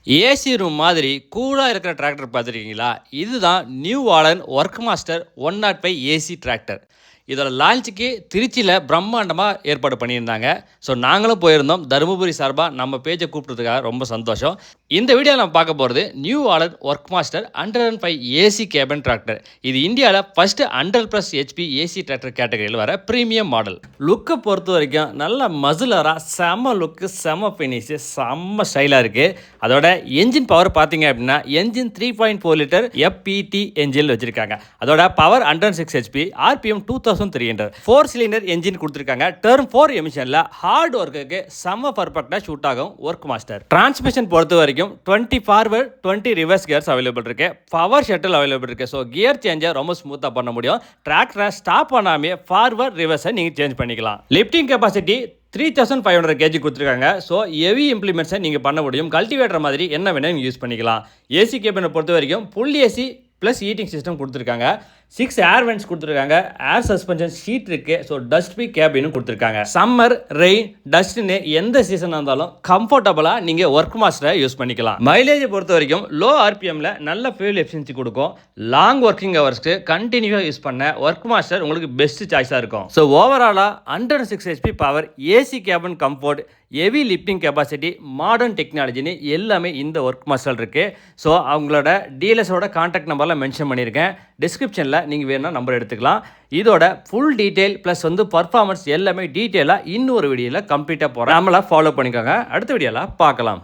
AC room மாதிரி கூலாக இருக்கிற டிராக்டர் பார்த்துருக்கீங்களா? இதுதான் New Holland Workmaster 105 AC tractor. இதோட லான்ச்சுக்கு திருச்சியில் பிரம்மாண்டமாக ஏற்பாடு பண்ணியிருந்தாங்க. ஸோ நாங்களும் போயிருந்தோம். தருமபுரி சார்பாக நம்ம பேஜை கூப்பிட்டதுக்காக ரொம்ப சந்தோஷம். இந்த வீடியோ நம்ம பார்க்க போகிறது New Holland Workmaster 105 AC cabin tractor. இது இந்தியாவில் ஃபஸ்ட்டு 100+ HP ஏசி டிராக்டர் கேட்டகரியில் வர ப்ரீமியம் மாடல். லுக்கை பொறுத்த வரைக்கும் நல்ல மசுலராக செம்ம லுக்கு, செம்ம ஃபினிஷு, செம்ம ஸ்டைலாக இருக்குது. அதோட என்ஜின் பவர் பார்த்தீங்க அப்படின்னா என்ஜின் 3.4 லிட்டர் FPT என்ஜின் வச்சுருக்காங்க. அதோட power 106 HP, RPM 2300, 4 cylinder engine கொடுத்துருக்காங்க. டர்ம் 4 எமிஷனில் ஹார்ட் ஒர்க்குக்கு செம்ம பர்ஃபெக்டாக ஷூட் ஆகும் ஒர்க் மாஸ்டர். டிரான்ஸ்மிஷன் பொறுத்த வரைக்கும் 20 ஃபார்வர்ட் 20 ரிவர்ஸ் கியர்ஸ் அவைலபிள் இருக்கு. பவர் ஷட்டில் அவைலபிள் இருக்கு. ஸோ கியர் சேஞ்சை ரொம்ப ஸ்மூத்தாக பண்ண முடியும். டிராக்டரை ஸ்டாப் பண்ணாமே ஃபார்வர்ட் ரிவர்ஸை நீங்கள் சேஞ்ச் பண்ணிக்கலாம். லிஃப்டிங் கெப்பாசிட்டி 3500 kg கொடுத்துருக்காங்க. ஸோ ஹெவி இம்ப்ளிமெண்ட்ஸை நீங்கள் பண்ண முடியும். கல்டிவேட்டர் மாதிரி என்ன வேணால் நீங்கள் யூஸ் பண்ணிக்கலாம். ஏசி கேபினை பொறுத்த வரைக்கும் full AC plus heating system கொடுத்துருக்காங்க. 6 ஏர் வென்ட்ஸ் கொடுத்துருக்காங்க. ஏர் சஸ்பென்ஷன் ஷீட் இருக்கு. ஸோ டஸ்ட் ஃப்ரீ கேபினும் கொடுத்துருக்காங்க. சம்மர், ரெயின், டஸ்ட்னு எந்த சீசனாக இருந்தாலும் கம்ஃபர்டபுளாக நீங்கள் ஒர்க் மாஸ்டரை யூஸ் பண்ணிக்கலாம். மைலேஜை பொறுத்த வரைக்கும் லோ RPMல நல்ல ஃபியூல் எஃபிஷியன்சி கொடுக்கும். லாங் ஒர்க்கிங் ஹவர்ஸ்க்கு கண்டினியூவாக யூஸ் பண்ண ஒர்க் மாஸ்டர் உங்களுக்கு பெஸ்ட் சாய்ஸாக இருக்கும். ஸோ ஓவராலாக 106 HP power, AC cabin comfort, heavy lifting capacity, modern டெக்னாலஜின்னு எல்லாமே இந்த ஒர்க் மாஸ்டர் இருக்குது. ஸோ அவங்களோட டீலர்ஸோட கான்டாக்ட் நம்பர்லாம் மென்ஷன் பண்ணியிருக்கேன். டிஸ்கிரிப்ஷனில் நீங்கள் வேணும்னா நம்பர் எடுத்துக்கலாம். இதோட ஃபுல் டீட்டெயில் ப்ளஸ் பர்ஃபார்மன்ஸ் எல்லாமே டீட்டெயிலாக இன்னொரு வீடியோவில் கம்ப்ளீட்டாக போகிறேன். நம்மளாம் ஃபாலோ பண்ணிக்கோங்க. அடுத்த வீடியோவில் பார்க்கலாம்.